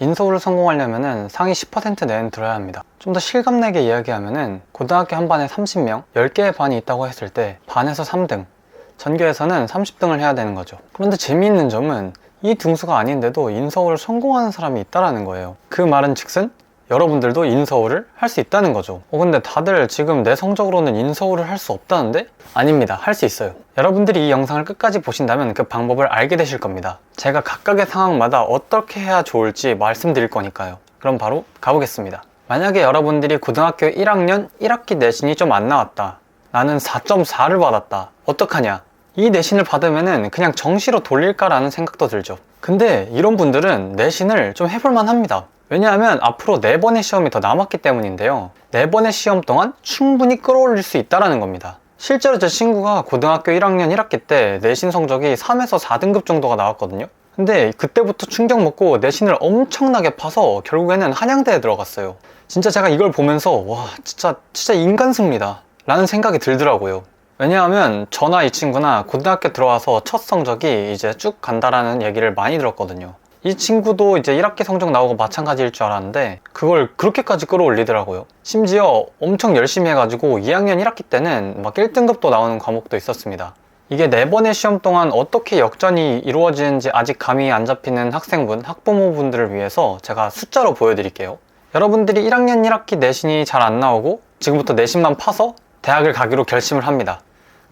인서울을 성공하려면 상위 10% 내외는 들어야 합니다. 좀 더 실감나게 이야기하면 고등학교 한 반에 30명, 10개의 반이 있다고 했을 때 반에서 3등, 전교에서는 30등을 해야 되는 거죠. 그런데 재미있는 점은 이 등수가 아닌데도 인서울을 성공하는 사람이 있다는 거예요. 그 말은 즉슨 여러분들도 인서울을 할 수 있다는 거죠. 근데 다들 지금 내 성적으로는 인서울을 할 수 없다는데? 아닙니다. 할 수 있어요. 여러분들이 이 영상을 끝까지 보신다면 그 방법을 알게 되실 겁니다. 제가 각각의 상황마다 어떻게 해야 좋을지 말씀드릴 거니까요. 그럼 바로 가보겠습니다. 만약에 여러분들이 고등학교 1학년 1학기 내신이 좀 안 나왔다. 나는 4.4를 받았다. 어떡하냐? 이 내신을 받으면 그냥 정시로 돌릴까라는 생각도 들죠. 근데 이런 분들은 내신을 좀 해볼만 합니다. 왜냐하면 앞으로 4번의 시험이 더 남았기 때문인데요. 4번의 시험 동안 충분히 끌어올릴 수 있다는 겁니다. 실제로 제 친구가 고등학교 1학년 1학기 때 내신 성적이 3에서 4등급 정도가 나왔거든요. 근데 그때부터 충격 먹고 내신을 엄청나게 파서 결국에는 한양대에 들어갔어요. 진짜 제가 이걸 보면서 와 진짜 인간 승리다 라는 생각이 들더라고요. 왜냐하면 저나 이 친구나 고등학교 들어와서 첫 성적이 이제 쭉 간다라는 얘기를 많이 들었거든요. 이 친구도 이제 1학기 성적 나오고 마찬가지일 줄 알았는데 그걸 그렇게까지 끌어올리더라고요. 심지어 엄청 열심히 해가지고 2학년 1학기 때는 막 1등급도 나오는 과목도 있었습니다. 이게 4번의 시험 동안 어떻게 역전이 이루어지는지 아직 감이 안 잡히는 학생분, 학부모분들을 위해서 제가 숫자로 보여드릴게요. 여러분들이 1학년 1학기 내신이 잘 안 나오고 지금부터 내신만 파서 대학을 가기로 결심을 합니다.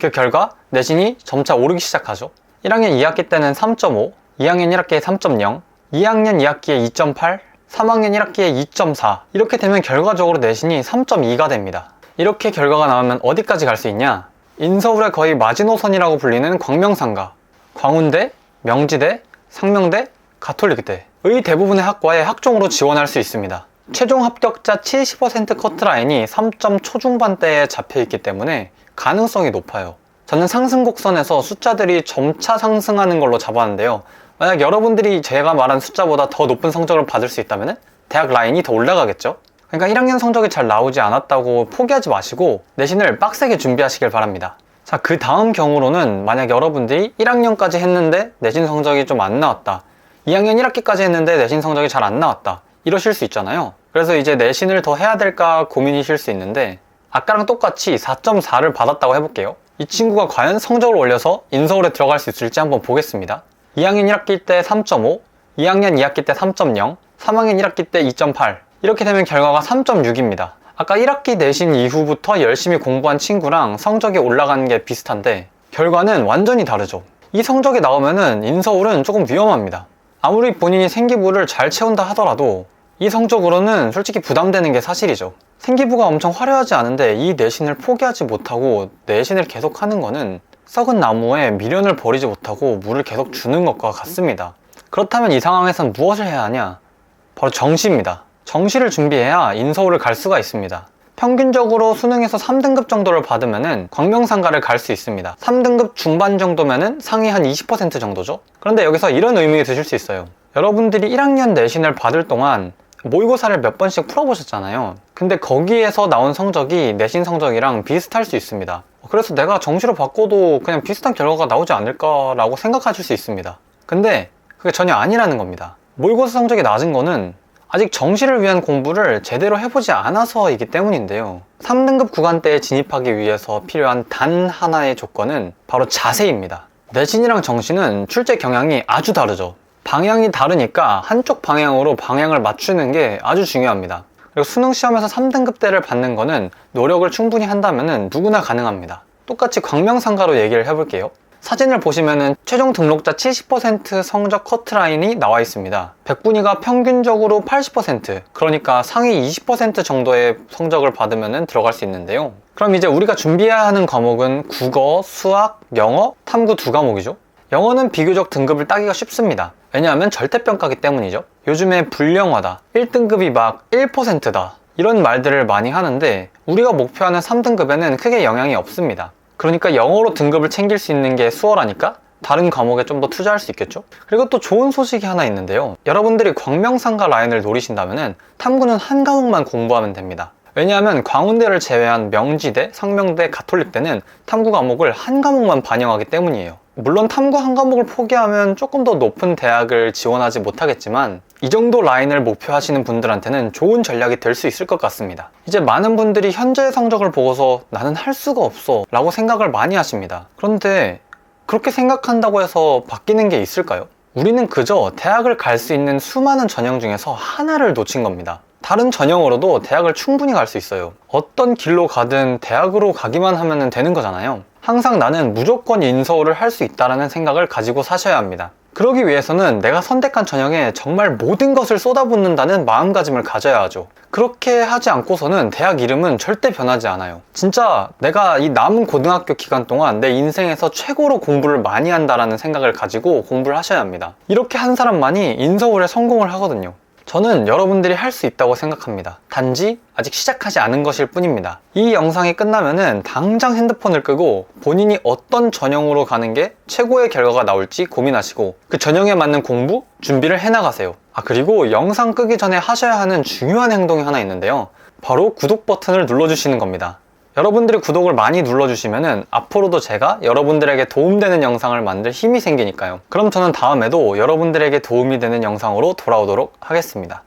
그 결과 내신이 점차 오르기 시작하죠. 1학년 2학기 때는 3.5, 2학년 1학기에 3.0, 2학년 2학기에 2.8, 3학년 1학기에 2.4 이렇게 되면 결과적으로 내신이 3.2가 됩니다. 이렇게 결과가 나오면 어디까지 갈 수 있냐? 인서울의 거의 마지노선이라고 불리는 광명상가, 광운대, 명지대, 상명대, 가톨릭대의 대부분의 학과에 학종으로 지원할 수 있습니다. 최종 합격자 70% 커트라인이 3점 초중반대에 잡혀있기 때문에 가능성이 높아요. 저는 상승곡선에서 숫자들이 점차 상승하는 걸로 잡았는데요. 만약 여러분들이 제가 말한 숫자보다 더 높은 성적을 받을 수 있다면 대학 라인이 더 올라가겠죠? 그러니까 1학년 성적이 잘 나오지 않았다고 포기하지 마시고 내신을 빡세게 준비하시길 바랍니다. 자, 그 다음 경우로는 만약 여러분들이 1학년까지 했는데 내신 성적이 좀 안 나왔다. 2학년 1학기까지 했는데 내신 성적이 잘 안 나왔다. 이러실 수 있잖아요. 그래서 이제 내신을 더 해야 될까 고민이실 수 있는데 아까랑 똑같이 4.4를 받았다고 해볼게요. 이 친구가 과연 성적을 올려서 인서울에 들어갈 수 있을지 한번 보겠습니다. 2학년 1학기 때 3.5, 2학년 2학기 때 3.0, 3학년 1학기 때 2.8 이렇게 되면 결과가 3.6입니다. 아까 1학기 내신 이후부터 열심히 공부한 친구랑 성적이 올라가는 게 비슷한데 결과는 완전히 다르죠. 이 성적이 나오면은 인서울은 조금 위험합니다. 아무리 본인이 생기부를 잘 채운다 하더라도 이 성적으로는 솔직히 부담되는 게 사실이죠. 생기부가 엄청 화려하지 않은데 이 내신을 포기하지 못하고 내신을 계속 하는 거는 썩은 나무에 미련을 버리지 못하고 물을 계속 주는 것과 같습니다. 그렇다면 이 상황에선 무엇을 해야 하냐? 바로 정시입니다. 정시를 준비해야 인서울을 갈 수가 있습니다. 평균적으로 수능에서 3등급 정도를 받으면은 광명상가를 갈 수 있습니다. 3등급 중반 정도면은 상위 한 20% 정도죠. 그런데 여기서 이런 의문이 드실 수 있어요. 여러분들이 1학년 내신을 받을 동안 모의고사를 몇 번씩 풀어보셨잖아요. 근데 거기에서 나온 성적이 내신 성적이랑 비슷할 수 있습니다. 그래서 내가 정시로 바꿔도 그냥 비슷한 결과가 나오지 않을까라고 생각하실 수 있습니다. 근데 그게 전혀 아니라는 겁니다. 모의고사 성적이 낮은 거는 아직 정시를 위한 공부를 제대로 해보지 않아서이기 때문인데요. 3등급 구간대에 진입하기 위해서 필요한 단 하나의 조건은 바로 자세입니다. 내신이랑 정시는 출제 경향이 아주 다르죠. 방향이 다르니까 한쪽 방향으로 방향을 맞추는 게 아주 중요합니다. 그리고 수능 시험에서 3등급대를 받는 거는 노력을 충분히 한다면 누구나 가능합니다. 똑같이 광명상가로 얘기를 해볼게요. 사진을 보시면은 최종 등록자 70% 성적 커트라인이 나와 있습니다. 백분위가 평균적으로 80%, 그러니까 상위 20% 정도의 성적을 받으면 들어갈 수 있는데요. 그럼 이제 우리가 준비해야 하는 과목은 국어, 수학, 영어, 탐구 2과목이죠. 영어는 비교적 등급을 따기가 쉽습니다. 왜냐하면 절대평가기 때문이죠. 요즘에 불영어다, 1등급이 막 1%다 이런 말들을 많이 하는데 우리가 목표하는 3등급에는 크게 영향이 없습니다. 그러니까 영어로 등급을 챙길 수 있는 게 수어라니까 다른 과목에 좀 더 투자할 수 있겠죠? 그리고 또 좋은 소식이 하나 있는데요. 여러분들이 광명상가 라인을 노리신다면 탐구는 한 과목만 공부하면 됩니다. 왜냐하면 광운대를 제외한 명지대, 상명대, 가톨릭대는 탐구 과목을 한 과목만 반영하기 때문이에요. 물론 탐구 한 과목을 포기하면 조금 더 높은 대학을 지원하지 못하겠지만 이 정도 라인을 목표하시는 분들한테는 좋은 전략이 될 수 있을 것 같습니다. 이제 많은 분들이 현재의 성적을 보고서 나는 할 수가 없어 라고 생각을 많이 하십니다. 그런데 그렇게 생각한다고 해서 바뀌는 게 있을까요? 우리는 그저 대학을 갈 수 있는 수많은 전형 중에서 하나를 놓친 겁니다. 다른 전형으로도 대학을 충분히 갈 수 있어요. 어떤 길로 가든 대학으로 가기만 하면 되는 거잖아요. 항상 나는 무조건 인서울을 할 수 있다는 생각을 가지고 사셔야 합니다. 그러기 위해서는 내가 선택한 전형에 정말 모든 것을 쏟아붓는다는 마음가짐을 가져야 하죠. 그렇게 하지 않고서는 대학 이름은 절대 변하지 않아요. 진짜 내가 이 남은 고등학교 기간 동안 내 인생에서 최고로 공부를 많이 한다는 생각을 가지고 공부를 하셔야 합니다. 이렇게 한 사람만이 인서울에 성공을 하거든요. 저는 여러분들이 할 수 있다고 생각합니다. 단지 아직 시작하지 않은 것일 뿐입니다. 이 영상이 끝나면은 당장 핸드폰을 끄고 본인이 어떤 전형으로 가는 게 최고의 결과가 나올지 고민하시고 그 전형에 맞는 공부, 준비를 해나가세요. 그리고 영상 끄기 전에 하셔야 하는 중요한 행동이 하나 있는데요. 바로 구독 버튼을 눌러주시는 겁니다. 여러분들이 구독을 많이 눌러주시면은 앞으로도 제가 여러분들에게 도움되는 영상을 만들 힘이 생기니까요. 그럼 저는 다음에도 여러분들에게 도움이 되는 영상으로 돌아오도록 하겠습니다.